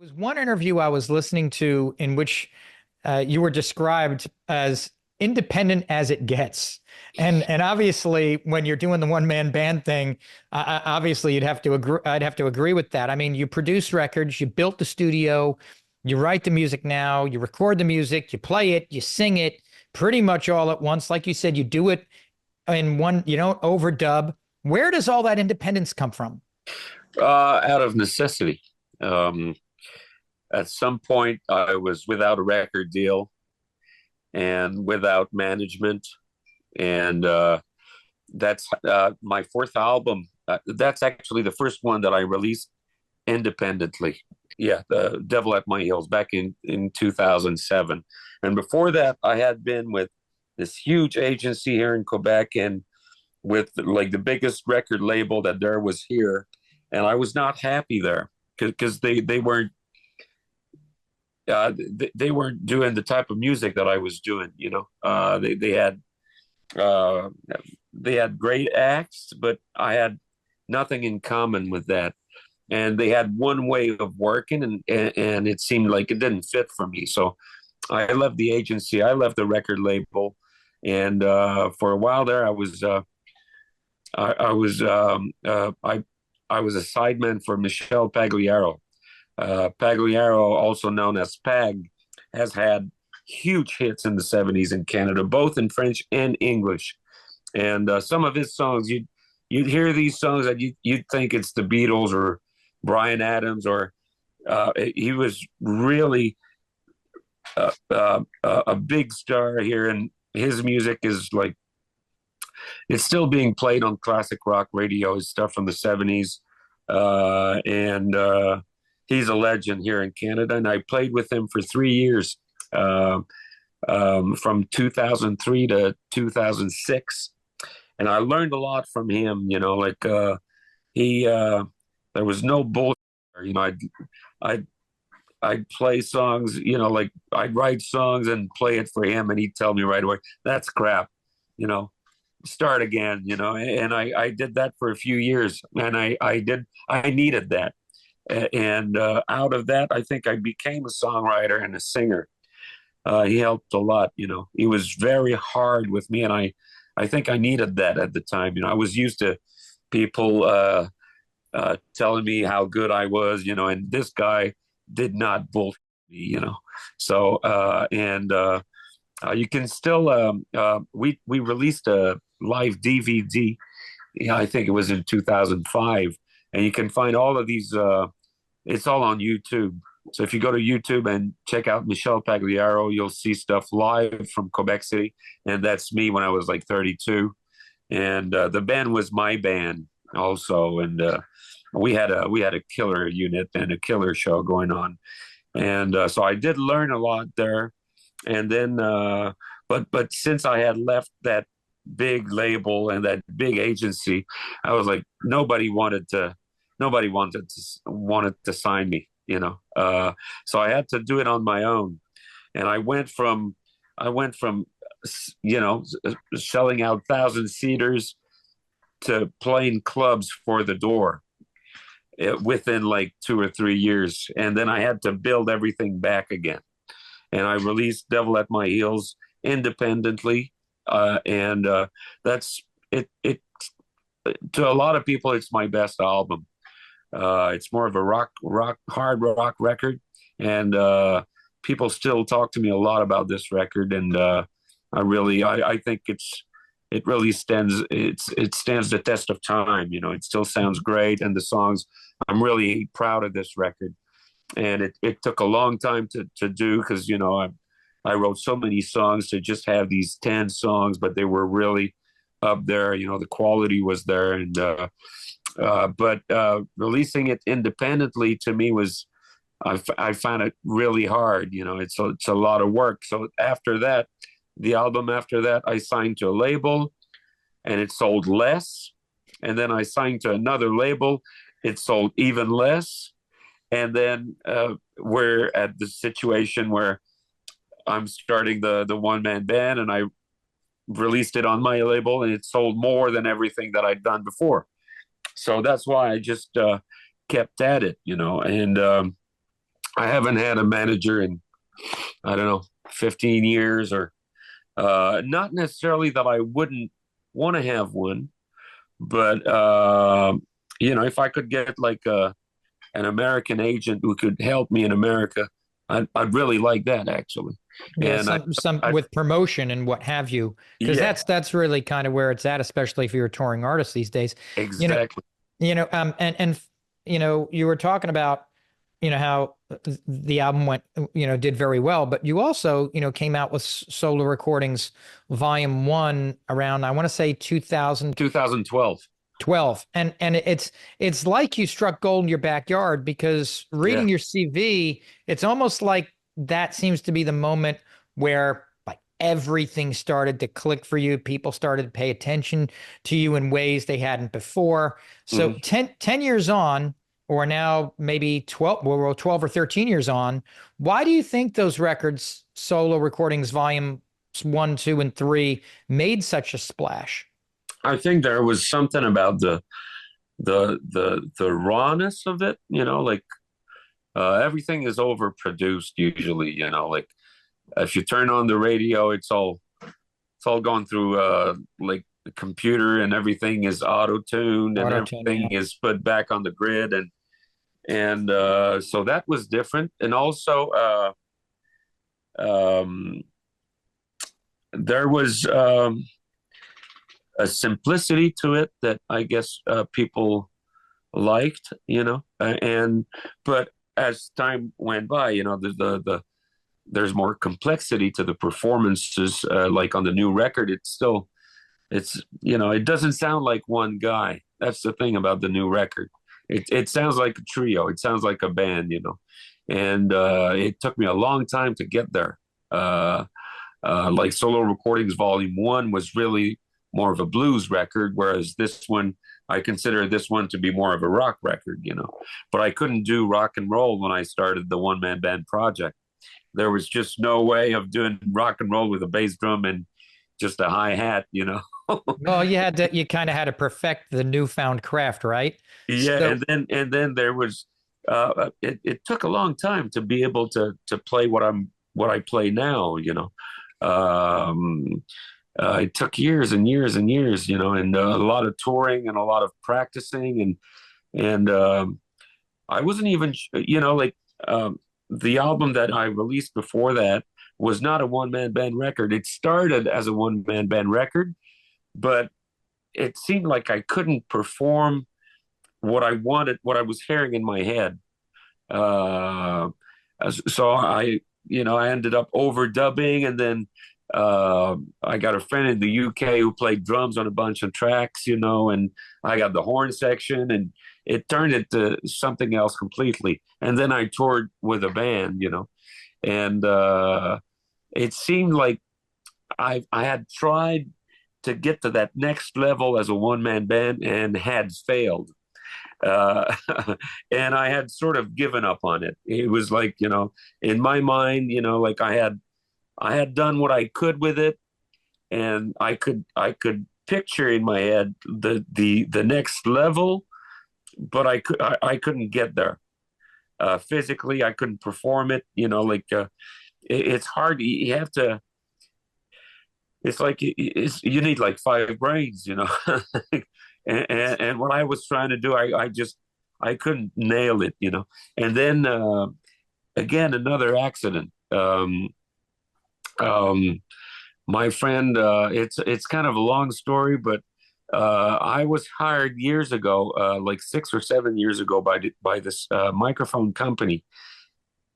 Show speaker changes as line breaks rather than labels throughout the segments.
was one interview I was listening to in which you were described as independent as it gets. And obviously, when you're doing the one man band thing, obviously you'd have to agree. I'd have to agree with that. I mean, you produce records, you built the studio, you write the music now, you record the music, you play it, you sing it, pretty much all at once. Like you said, you do it in one. You don't overdub. Where does all that independence come from?
Out of necessity. Um, at some point, I was without a record deal and without management, and that's my fourth album. That's actually the first one that I released independently. Yeah, the Devil at My Heels back in 2007, and before that, I had been with this huge agency here in Quebec and with like the biggest record label that there was here, and I was not happy there because they weren't doing the type of music that I was doing. Uh, they had great acts, but I had nothing in common with that. And they had one way of working, and it seemed like it didn't fit for me. So I left the agency, I left the record label, and for a while there, I was I was a sideman for Michel Pagliaro. Pagliaro, also known as Pag, has had huge hits in the '70s in Canada, both in French and English. And some of his songs, you'd hear these songs that you'd think it's the Beatles or Brian Adams, or he was really a big star here, and his music is like it's still being played on classic rock radio. His stuff from the '70s, and he's a legend here in Canada. And I played with him for 3 years, uh, from 2003 to 2006, and I learned a lot from him. He there was no bullshit. You know, I'd I'd play songs. Like I'd write songs and play it for him, and he'd tell me right away, "That's crap." You know, start again. And I did that for a few years, and I needed that. And out of that, I think I became a songwriter and a singer. He helped a lot. He was very hard with me, and I think I needed that at the time. I was used to people telling me how good I was, and this guy did not bullshit me. So and you can still we released a live DVD. Yeah, I think it was in 2005, and you can find all of these. It's all on YouTube. So if you go to YouTube and check out Michel Pagliaro, you'll see stuff live from Quebec City, and that's me when I was like 32. And the band was my band also, and we had a killer unit and a killer show going on, and so I did learn a lot there. And then, but since I had left that big label and that big agency, I was like nobody wanted to sign me, so I had to do it on my own. And I went from selling out 1,000 seaters to playing clubs for the door, within like 2 or 3 years, and then I had to build everything back again. And I released Devil at My Heels independently, and that's it. It to a lot of people, it's my best album. It's more of a hard rock record, and people still talk to me a lot about this record. And I think it really stands the test of time. It still sounds great, and the songs. I'm really proud of this record, and it took a long time to do because I wrote so many songs to just have these 10 songs, but they were really up there. The quality was there, and but releasing it independently to me was I found it really hard. It's a lot of work. So after that, the album after that, I signed to a label, and it sold less. And then I signed to another label, it sold even less. And then we're at the situation where I'm starting the one man band, and I released it on my label, and it sold more than everything that I'd done before. So that's why I just kept at it. And I haven't had a manager in, I don't know, 15 years, or not necessarily that I wouldn't want to have one, but if I could get like an American agent who could help me in America, I'd really like that actually.
Yeah,
And
some
I
with promotion and what have you, because
yeah,
that's really kind of where it's at, especially if you're a touring artist these days. You know,
exactly.
and you were talking about, how the album went, did very well, but you also, came out with solo recordings, volume one around, I want to say
2012.
2012. And it's like you struck gold in your backyard because
Yeah.
reading your CV, it's almost like that seems to be the moment where like everything started to click for you. People started to pay attention to you in ways they hadn't before. So
Mhm.
10 years on, or now maybe 12, well, we're 12 or 13 years on, why do you think those records, solo recordings, volume one, two, and three, made such a splash?
I think there was something about the rawness of it, like everything is overproduced usually, like if you turn on the radio, it's all going through like the computer, and everything is auto-tuned, and
Auto tune,
everything
yeah.
is put back on the grid, and so that was different. And also um there was a simplicity to it that I guess people liked, and but as time went by, there's more complexity to the performances. Like on the new record, it doesn't sound like one guy. That's the thing about the new record. It sounds like a trio. It sounds like a band, and it took me a long time to get there. Like Solo Recordings Volume One was really more of a blues record, whereas this one, I consider this one to be more of a rock record, But I couldn't do rock and roll when I started the one man band project. There was just no way of doing rock and roll with a bass drum and just a hi hat.
Well, you kind of had to perfect the newfound craft, right?
Yeah,
So,
and then there was it took a long time to be able to play what I play now, Um, it took years and years and years, and a lot of touring and a lot of practicing, and I wasn't even, like the album that I released before that was not a one man band record. It started as a one man band record, but it seemed like I couldn't perform what I wanted, what I was hearing in my head. Uh, so I ended up overdubbing, and then I got a friend in the UK who played drums on a bunch of tracks, and I got the horn section, and it turned into something else completely. And then I toured with a band, and it seemed like I had tried to get to that next level as a one man band and had failed. Uh, and I had sort of given up on it. It was like, in my mind, like I had done what I could with it, and I could picture in my head the next level, but I couldn't get there. Physically, I couldn't perform it. Like it's hard. You have to. It's like you need like five brains. And what I was trying to do, I couldn't nail it. And then again, another accident. Um, my friend, it's kind of a long story, but I was hired years ago, like 6 or 7 years ago, by this microphone company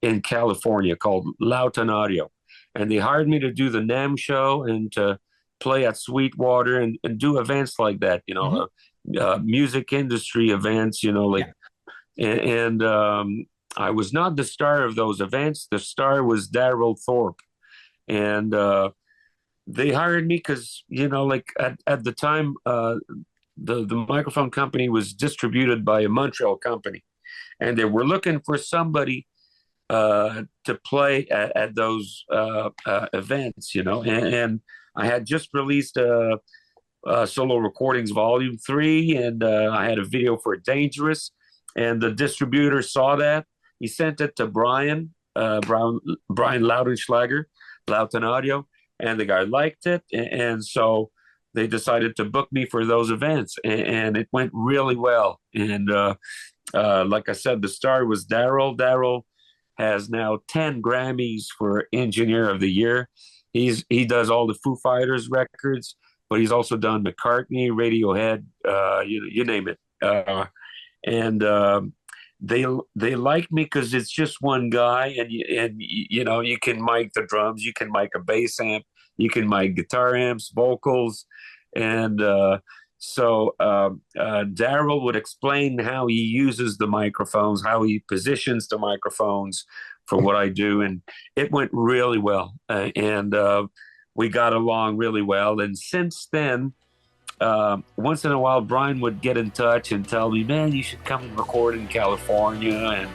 in California called Loughton Audio, and they hired me to do the NAM show and to play at Sweetwater and do events like that.
mhm.
Music industry events. Like
Yeah.
and I was not the star of those events. The star was Daryl Thorpe, and they hired me because like at the time the microphone company was distributed by a Montreal company, and they were looking for somebody to play at those events, and I had just released Solo Recordings Volume 3, and I had a video for Dangerous, and the distributor saw that, He sent it to Brian Lautenschlager, Lauten Audio, and the guy liked it, and so they decided to book me for those events, and it went really well. And like I said, the star was Daryl. Daryl has now 10 Grammys for Engineer of the Year. He does all the Foo Fighters records, but he's also done McCartney, Radiohead, you name it. And they like me because it's just one guy, and you know, you can mic the drums, you can mic a bass amp, you can mic guitar amps, vocals, and Daryl would explain how he uses the microphones, how he positions the microphones for what I do, and it went really well, and we got along really well. And since then, once in a while, Brian would get in touch and tell me, "Man, you should come and record in California." And